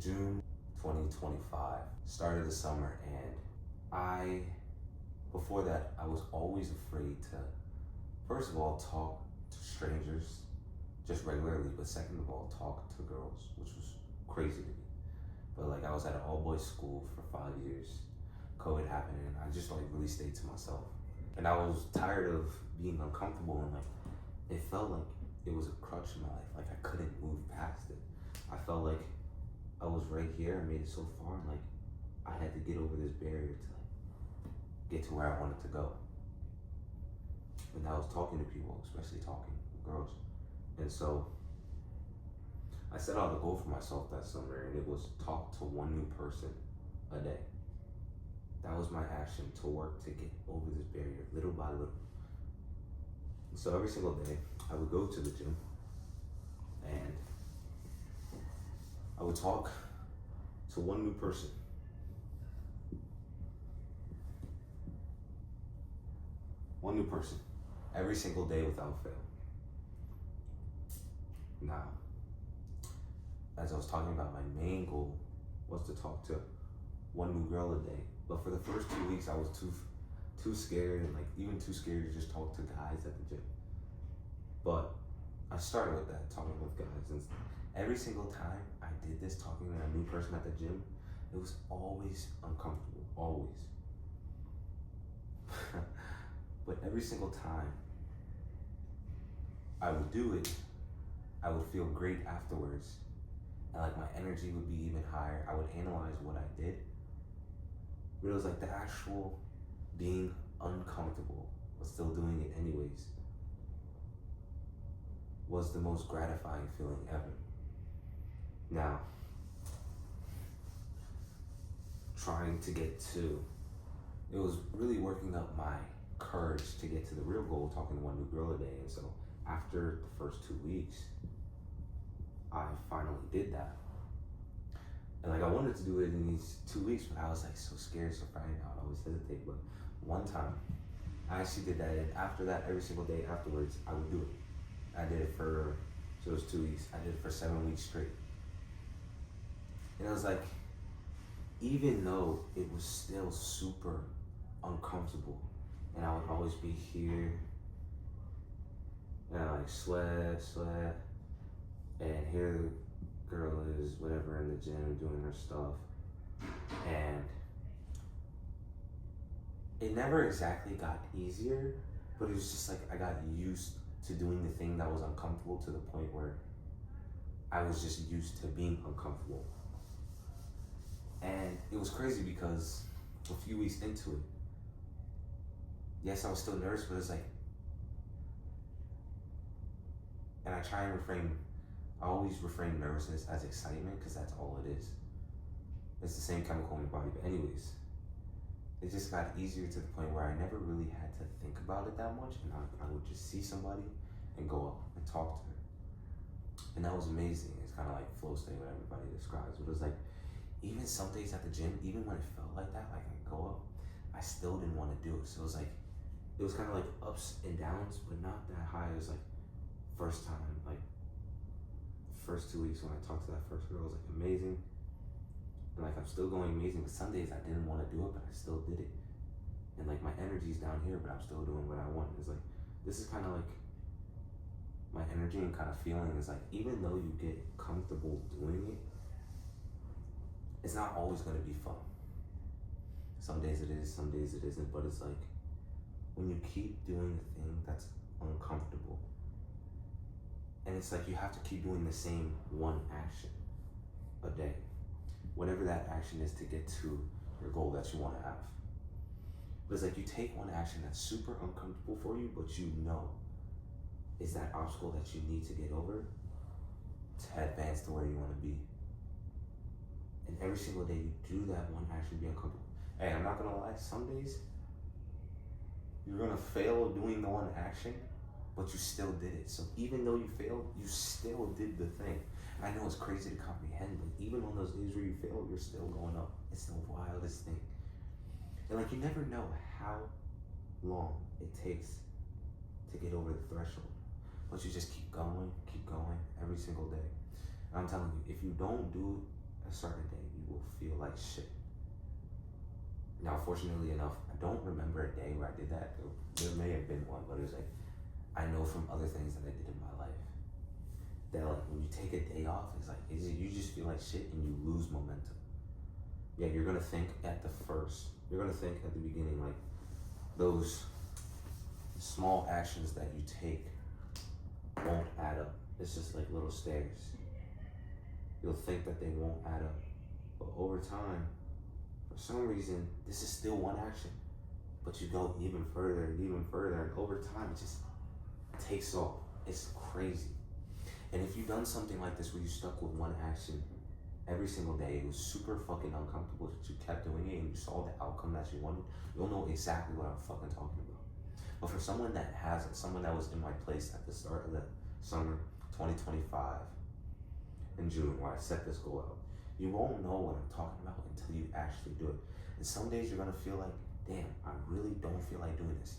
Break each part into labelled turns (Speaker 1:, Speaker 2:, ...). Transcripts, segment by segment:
Speaker 1: June 2025, started the summer, and before that, I was always afraid to, first of all, talk to strangers just regularly, but second of all, talk to girls, which was crazy to me. But like, I was at an all boys school for 5 years. COVID happened, and I just like really stayed to myself. And I was tired of being uncomfortable, and like, it felt like it was a crutch in my life. Like, I couldn't move past it. I felt like I was right here and made it so far, and like, I had to get over this barrier to like get to where I wanted to go. And I was talking to people, especially talking to girls. And so I set out a goal for myself that summer, and it was talk to one new person a day. That was my action to work to get over this barrier little by little. And so every single day, I would go to the gym and I would talk to one new person. One new person every single day without fail. Now, as I was talking about, my main goal was to talk to one new girl a day. But for the first 2 weeks, I was too scared, and like even too scared to just talk to guys at the gym. But I started with that, talking with guys, and every single time I did this, talking to a new person at the gym, it was always uncomfortable, always. But every single time I would do it, I would feel great afterwards, and like my energy would be even higher. I would analyze what I did, but it was like the actual being uncomfortable, but still doing it anyways, was the most gratifying feeling ever. Now, it was really working up my courage to get to the real goal, talking to one new girl a day. And so after the first 2 weeks, I finally did that. And like, I wanted to do it in these 2 weeks, but I was like so scared, so frightened. I would always hesitate. But one time, I actually did that. And after that, every single day afterwards, I would do it. I did it for those 2 weeks. I did it for 7 weeks straight. And it was like, even though it was still super uncomfortable, and I would always be here, and I like sweat, and here the girl is whatever in the gym doing her stuff, and it never exactly got easier, but it was just like I got used to doing the thing that was uncomfortable to the point where I was just used to being uncomfortable. And it was crazy because a few weeks into it, yes, I was still nervous, but it's like, and I always reframe nervousness as excitement, because that's all it is. It's the same chemical in your body. But anyways, it just got easier to the point where I never really had to think about it that much, and I would just see somebody and go up and talk to her. And that was amazing. It's kind of like flow state, what everybody describes. But it was like, even some days at the gym, even when it felt like that, like I go up, I still didn't want to do it. So it was kind of like ups and downs, but not that high. It was like first time, like first 2 weeks when I talked to that first girl, it was like amazing. And like I'm still going amazing, but some days I didn't want to do it, but I still did it. And like my energy's down here, but I'm still doing what I want. It's like, this is kind of like my energy and kind of feeling is like, even though you get comfortable doing it, it's not always going to be fun. Some days it is, some days it isn't, but it's like, when you keep doing the thing that's uncomfortable, and it's like you have to keep doing the same one action a day, whatever that action is to get to your goal that you want to have. But it's like you take one action that's super uncomfortable for you, but you know is that obstacle that you need to get over to advance to where you want to be. And every single day you do that one action, be uncomfortable. Hey, I'm not gonna lie, some days you're gonna fail doing the one action, but you still did it. So even though you failed, you still did the thing. I know it's crazy to comprehend, but even on those days where you fail, you're still going up. It's the wildest thing. And like, you never know how long it takes to get over the threshold, but you just keep going every single day. And I'm telling you, if you don't do a certain day, you will feel like shit. Now, fortunately enough, I don't remember a day where I did that. There may have been one, but it was like, I know from other things that I did in my life that like when you take a day off, it's like you just feel like shit and you lose momentum. Yeah, you're gonna think at the beginning, like those small actions that you take won't add up. It's just like little stairs. You'll think that they won't add up, but over time, for some reason, this is still one action, but you go even further and even further, and over time, it just takes off. It's crazy. And if you've done something like this where you stuck with one action every single day, it was super fucking uncomfortable, but you kept doing it and you saw the outcome that you wanted, you'll know exactly what I'm fucking talking about. But for someone that hasn't, someone that was in my place at the start of the summer 2025 in June, where I set this goal out, you won't know what I'm talking about until you actually do it. And some days you're gonna feel like, damn, I really don't feel like doing this.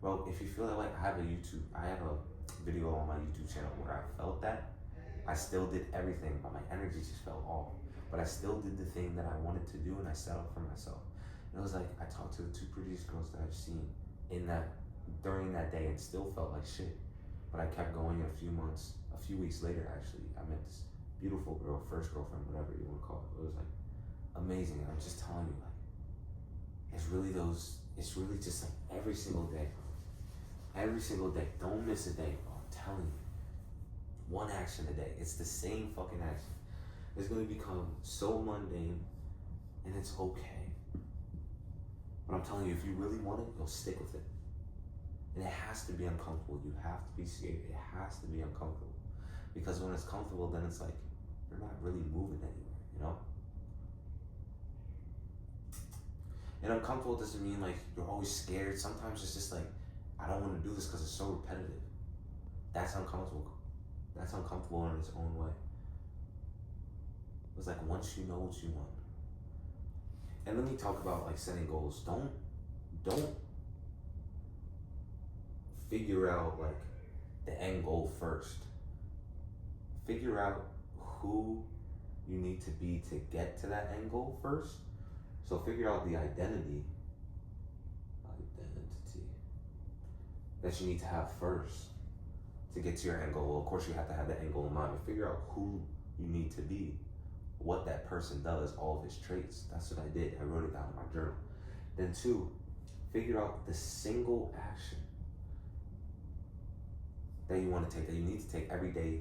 Speaker 1: Well, if you feel that way, I have a video on my YouTube channel where I felt that. I still did everything, but my energy just fell off. But I still did the thing that I wanted to do, and I set up for myself. And it was like, I talked to the two prettiest girls that I've seen during that day and still felt like shit. But I kept going. In a few weeks later actually, I met this beautiful girl, first girlfriend, whatever you want to call it. It was like amazing. And I'm just telling you, like, it's really just like every single day. Every single day. Don't miss a day, bro. I'm telling you. One action a day. It's the same fucking action. It's gonna become so mundane, and it's okay. But I'm telling you, if you really want it, you'll stick with it. And it has to be uncomfortable. You have to be scared. It has to be uncomfortable. Because when it's comfortable, then it's like, you're not really moving anywhere, you know? And uncomfortable doesn't mean like you're always scared. Sometimes it's just like, I don't want to do this because it's so repetitive. That's uncomfortable. That's uncomfortable in its own way. It's like once you know what you want. And let me talk about like setting goals. Don't figure out like the end goal first. Figure out who you need to be to get to that end goal first. So figure out the identity that you need to have first to get to your end goal. Well, of course you have to have the end goal in mind, but figure out who you need to be, what that person does, all of his traits. That's what I did. I wrote it down in my journal. Then 2, figure out the single action that you want to take, that you need to take every day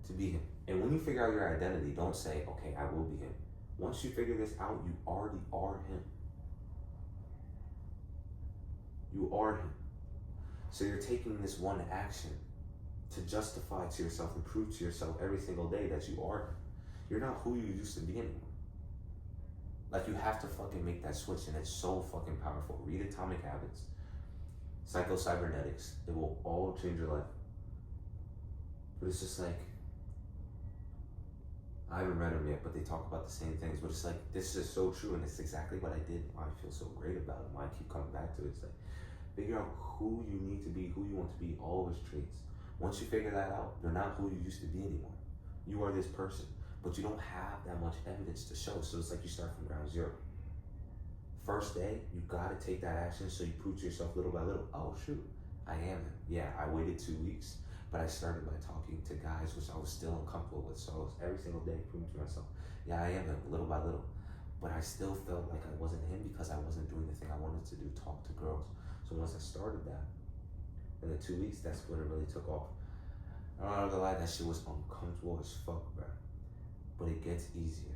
Speaker 1: to be him. And when you figure out your identity, don't say, okay, I will be him. Once you figure this out, you already are him. You are him. So you're taking this one action to justify to yourself and prove to yourself every single day that you are him. You're not who you used to be anymore. Like, you have to fucking make that switch, and it's so fucking powerful. Read Atomic Habits, Psycho-Cybernetics. It will all change your life. But it's just like, I haven't read them yet, but they talk about the same things. But it's like, this is so true, and it's exactly what I did. Why I feel so great about it. Why I keep coming back to it. It's like, figure out who you need to be, who you want to be, all of his traits. Once you figure that out, you're not who you used to be anymore. You are this person, but you don't have that much evidence to show. So it's like you start from ground zero. First day, you gotta take that action so you prove to yourself little by little, oh shoot, I am him. Yeah, I waited 2 weeks, but I started by talking to guys which I was still uncomfortable with. So I was every single day proving to myself, yeah, I am him, little by little. But I still felt like I wasn't him because I wasn't doing the thing I wanted to do, talk to girls. So once I started that, in the 2 weeks, that's when it really took off. I'm not gonna lie, that shit was uncomfortable as fuck, bro. But it gets easier.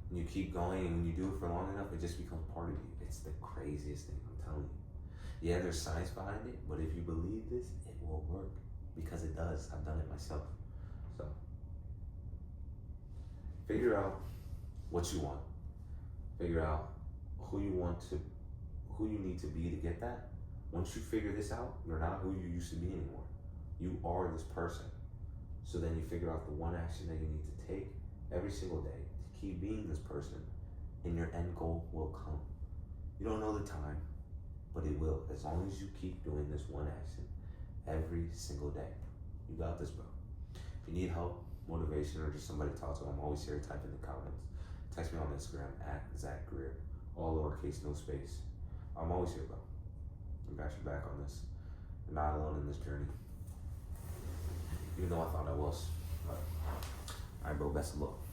Speaker 1: When you keep going, and when you do it for long enough, it just becomes part of you. It's the craziest thing, I'm telling you. Yeah, there's science behind it, but if you believe this, it will work. Because it does. I've done it myself. So, figure out what you want. Figure out who you need to be to get that. Once you figure this out, you're not who you used to be anymore. You are this person. So then you figure out the one action that you need to take every single day to keep being this person, and your end goal will come. You don't know the time, but it will. As long as you keep doing this one action every single day. You got this, bro. If you need help, motivation or just somebody to talk to, I'm always here. Type in the comments. Text me on Instagram at Zach Greer, all lowercase, no space. I'm always here, bro. I got your back on this. You're not alone in this journey. Even though I thought I was. But, alright, bro, best of luck.